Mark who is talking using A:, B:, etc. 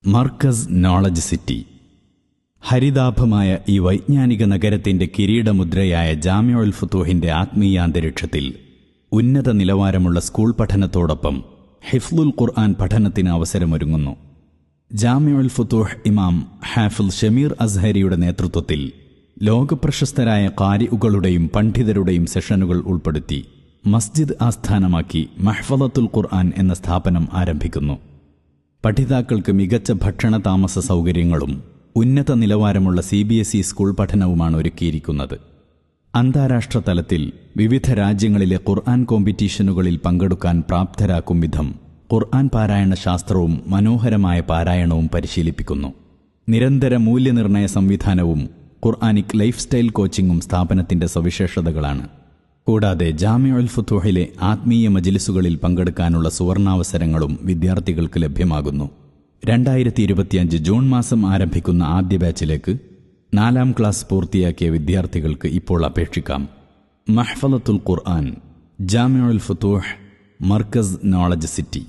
A: Markaz knowledge city. ഹരിതാഭമായ ഈ വൈജ്ഞാനിക നഗരത്തിന്റെ കിരീടമുദ്രയായ ജാമിഉൽ ഫുതൂഹിന്റെ ആത്മീയാന്തരീക്ഷത്തിൽ ഉന്നത നിലവാരമുള്ള സ്കൂൾ പഠനത്തോടൊപ്പം ഹിഫ്ളുൽ ഖുർആൻ പഠനത്തിന് അവസരമൊരുങ്ങുന്നു. ജാമിഉൽ ഫുതൂഹ് ഇമാം ഹാഫിൾ ഷമീർ അസ്ഹരിയുടെ നേതൃത്വത്തിൽ ലോകപ്രശസ്തരായ ഖാരിഉകളുടെയും പണ്ഡിതരുടെയും സെഷനുകൾ ഉൾപ്പെടുത്തി മസ്ജിദ് ആസ്ഥാനമാക്കി മഹ്ഫളത്തുൽ ഖുർആൻ എന്ന സ്ഥാപനം ആരംഭിക്കുന്നു. പഠിതാക്കൾക്ക് മികച്ച ഭക്ഷണ താമസ സൗകര്യങ്ങളും ഉന്നത നിലവാരമുള്ള CBSE സ്കൂൾ പഠനവുമാണ് ഒരുക്കിയിരിക്കുന്നത്. അന്താരാഷ്ട്ര തലത്തിൽ വിവിധ രാജ്യങ്ങളിലെ ഖുർആൻ കോമ്പറ്റീഷനുകളിൽ പങ്കെടുക്കാൻ പ്രാപ്തരാക്കും വിധം ഖുർആൻ പാരായണ ശാസ്ത്രവും മനോഹരമായ പാരായണവും പരിശീലിപ്പിക്കുന്നു. നിരന്തര മൂല്യനിർണയ സംവിധാനവും ഖുർആനിക് ലൈഫ് സ്റ്റൈൽ കോച്ചിങ്ങും സ്ഥാപനത്തിന്റെ സവിശേഷതകളാണ്. കൂടാതെ ജാമിഉൽ ഫുതൂഹിലെ ആത്മീയ മജ്ലിസുകളിൽ പങ്കെടുക്കാനുള്ള സുവർണാവസരങ്ങളും വിദ്യാർത്ഥികൾക്ക് ലഭ്യമാകുന്നു. 2025 ജൂൺ മാസം ആരംഭിക്കുന്ന ആദ്യ ബാച്ചിലേക്ക് 4ാം ക്ലാസ് പൂർത്തിയാക്കിയ വിദ്യാർത്ഥികൾക്ക് ഇപ്പോൾ അപേക്ഷിക്കാം. മഹ്ഫളത്തുൽ ഖുർആൻ, ജാമിഉൽ ഫുതൂഹ്, മർക്കസ് നോളജ് സിറ്റി.